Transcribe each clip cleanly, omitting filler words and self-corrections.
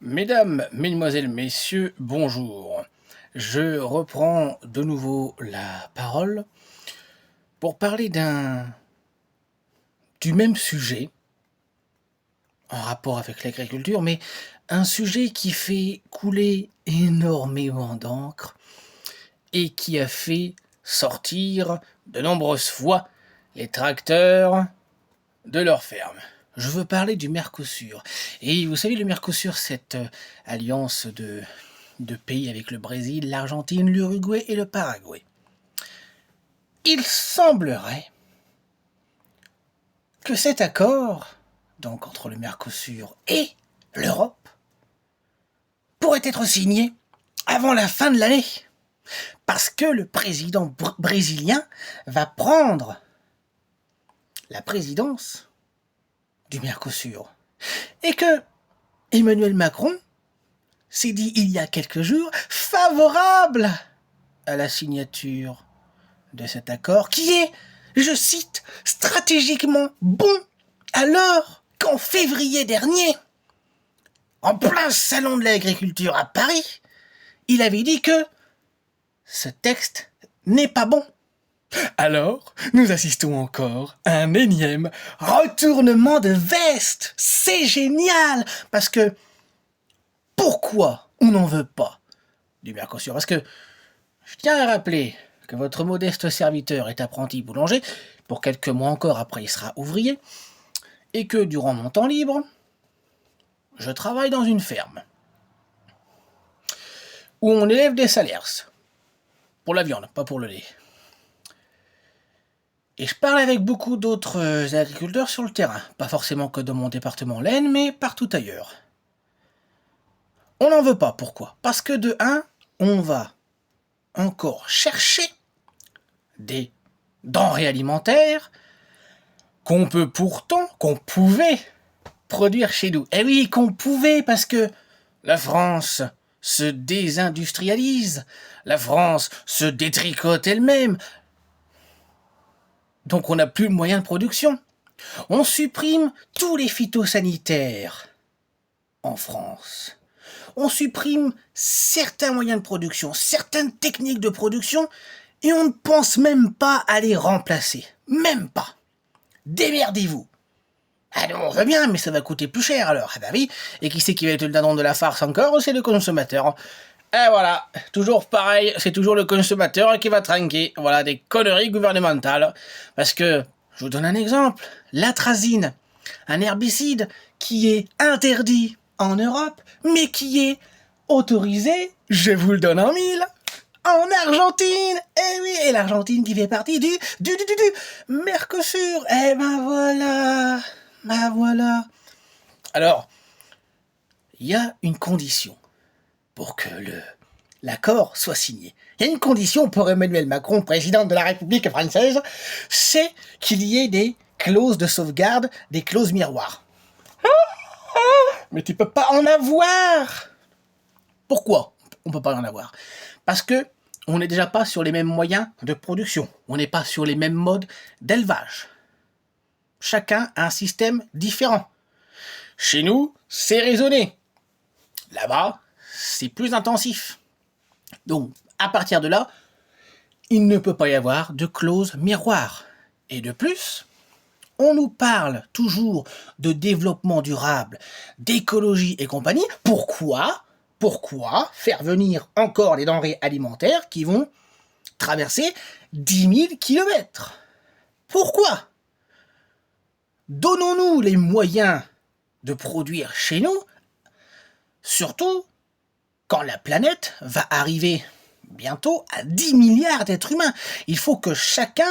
Mesdames, Mesdemoiselles, Messieurs, bonjour. Je reprends de nouveau la parole pour parler du même sujet en rapport avec l'agriculture, mais un sujet qui fait couler énormément d'encre et qui a fait sortir de nombreuses fois les tracteurs de leur ferme. Je veux parler du Mercosur. Et vous savez, le Mercosur, cette alliance de pays avec le Brésil, l'Argentine, l'Uruguay et le Paraguay. Il semblerait que cet accord, donc entre le Mercosur et l'Europe, pourrait être signé avant la fin de l'année. Parce que le président brésilien va prendre la présidence du Mercosur. Et que Emmanuel Macron s'est dit il y a quelques jours favorable à la signature de cet accord qui est, je cite, stratégiquement bon, alors qu'en février dernier, en plein salon de l'agriculture à Paris, il avait dit que ce texte n'est pas bon. Alors, nous assistons encore à un énième retournement de veste. C'est génial, parce que pourquoi on n'en veut pas du Mercosur? Parce que je tiens à rappeler que votre modeste serviteur est apprenti boulanger, pour quelques mois encore, après il sera ouvrier, et que durant mon temps libre, je travaille dans une ferme où on élève des salers, pour la viande, pas pour le lait. Et je parle avec beaucoup d'autres agriculteurs sur le terrain, pas forcément que dans mon département l'Aisne, mais partout ailleurs. On n'en veut pas, pourquoi? Parce que de un, on va encore chercher des denrées alimentaires qu'on pouvait produire chez nous. Eh oui, qu'on pouvait, parce que la France se désindustrialise, la France se détricote elle-même, donc on n'a plus de moyens de production. On supprime tous les phytosanitaires en France. On supprime certains moyens de production, certaines techniques de production, et on ne pense même pas à les remplacer. Même pas. Démerdez-vous. Ah non, on veut bien, mais ça va coûter plus cher alors. Ah bah oui, et qui c'est qui va être le dindon de la farce encore? C'est le consommateur. Et voilà, toujours pareil, c'est toujours le consommateur qui va trinquer. Voilà, des conneries gouvernementales. Parce que, je vous donne un exemple, l'atrazine, un herbicide qui est interdit en Europe, mais qui est autorisé, je vous le donne en mille, en Argentine. Eh oui, et l'Argentine qui fait partie du Mercosur. Eh ben voilà, Alors, il y a une condition pour que l'accord soit signé. Il y a une condition pour Emmanuel Macron, président de la République française, c'est qu'il y ait des clauses de sauvegarde, des clauses miroirs. Mais tu peux pas en avoir. Pourquoi on peut pas en avoir? Parce que on n'est déjà pas sur les mêmes moyens de production. On n'est pas sur les mêmes modes d'élevage. Chacun a un système différent. Chez nous, c'est raisonné. Là-bas, c'est plus intensif. Donc, à partir de là, il ne peut pas y avoir de clause miroir. Et de plus, on nous parle toujours de développement durable, d'écologie et compagnie. Pourquoi faire venir encore des denrées alimentaires qui vont traverser 10 000 kilomètres? Pourquoi? Donnons-nous les moyens de produire chez nous, surtout quand la planète va arriver bientôt à 10 milliards d'êtres humains. Il faut que chaque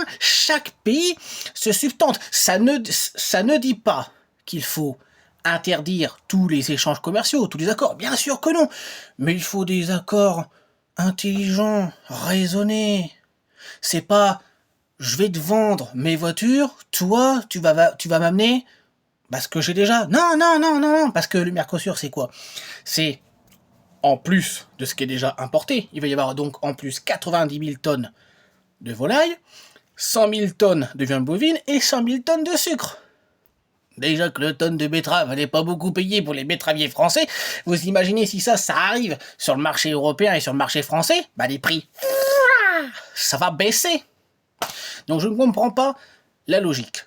pays se subtente. Ça ne dit pas qu'il faut interdire tous les échanges commerciaux, tous les accords. Bien sûr que non. Mais il faut des accords intelligents, raisonnés. C'est pas je vais te vendre mes voitures, toi tu vas m'amener ce que j'ai déjà. Non, parce que le Mercosur c'est quoi? C'est en plus de ce qui est déjà importé, il va y avoir donc en plus 90 000 tonnes de volailles, 100 000 tonnes de viande bovine et 100 000 tonnes de sucre. Déjà que le tonne de betterave n'est pas beaucoup payé pour les betteraviers français, vous imaginez si ça arrive sur le marché européen et sur le marché français, bah les prix, ça va baisser. Donc je ne comprends pas la logique.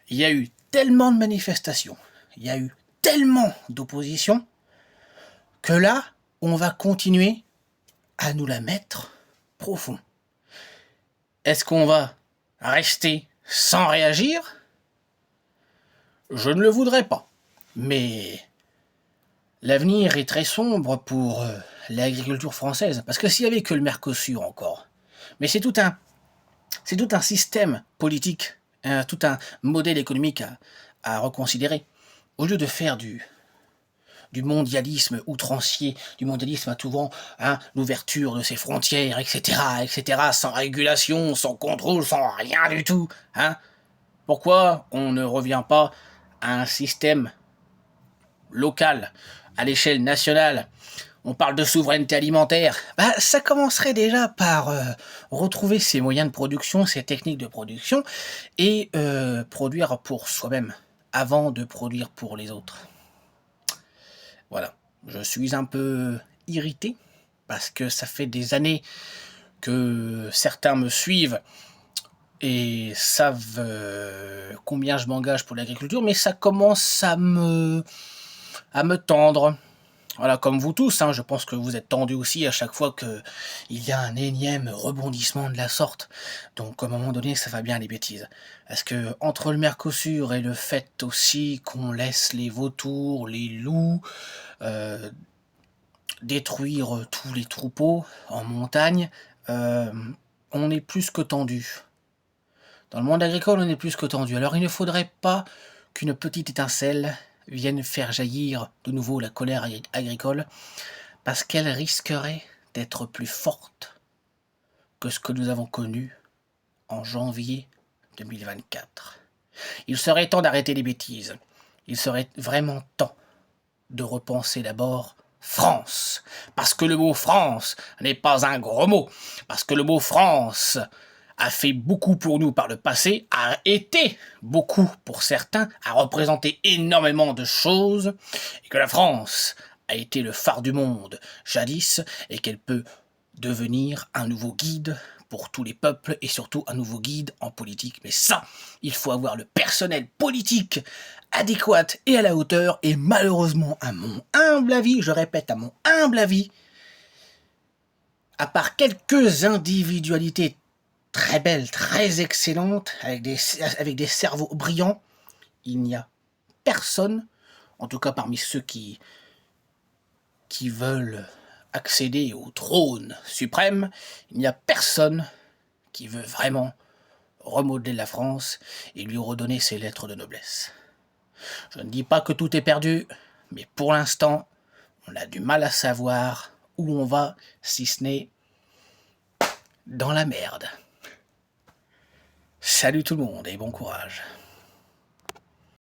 Il y a eu tellement de manifestations, il y a eu tellement d'opposition, que là, on va continuer à nous la mettre profond. Est-ce qu'on va rester sans réagir ? Je ne le voudrais pas. Mais l'avenir est très sombre pour l'agriculture française. Parce que s'il n'y avait que le Mercosur encore, mais c'est tout un système politique, tout un modèle économique à reconsidérer. Au lieu de faire du mondialisme outrancier, du mondialisme à tout vent, l'ouverture de ses frontières, etc., sans régulation, sans contrôle, sans rien du tout. Pourquoi on ne revient pas à un système local, à l'échelle nationale? On parle de souveraineté alimentaire. Ça commencerait déjà par retrouver ses moyens de production, ses techniques de production, et produire pour soi-même, avant de produire pour les autres. Voilà, je suis un peu irrité, parce que ça fait des années que certains me suivent et savent combien je m'engage pour l'agriculture, mais ça commence à me tendre. Voilà, comme vous tous, je pense que vous êtes tendus aussi à chaque fois qu'il y a un énième rebondissement de la sorte. Donc, à un moment donné, ça va bien les bêtises. Parce que, entre le Mercosur et le fait aussi qu'on laisse les vautours, les loups, détruire tous les troupeaux en montagne, on est plus que tendu. Dans le monde agricole, on est plus que tendu. Alors, il ne faudrait pas qu'une petite étincelle viennent faire jaillir de nouveau la colère agricole, parce qu'elle risquerait d'être plus forte que ce que nous avons connu en janvier 2024. Il serait temps d'arrêter les bêtises. Il serait vraiment temps de repenser d'abord France. Parce que le mot France n'est pas un gros mot. Parce que le mot France a fait beaucoup pour nous par le passé, a été beaucoup pour certains, a représenté énormément de choses, et que la France a été le phare du monde jadis, et qu'elle peut devenir un nouveau guide pour tous les peuples, et surtout un nouveau guide en politique. Mais ça, il faut avoir le personnel politique adéquat et à la hauteur, et malheureusement, à mon humble avis, je répète, à mon humble avis, à part quelques individualités très belle, très excellente, avec des cerveaux brillants, il n'y a personne, en tout cas parmi ceux qui veulent accéder au trône suprême, il n'y a personne qui veut vraiment remodeler la France et lui redonner ses lettres de noblesse. Je ne dis pas que tout est perdu, mais pour l'instant, on a du mal à savoir où on va, si ce n'est dans la merde. Salut tout le monde et bon courage.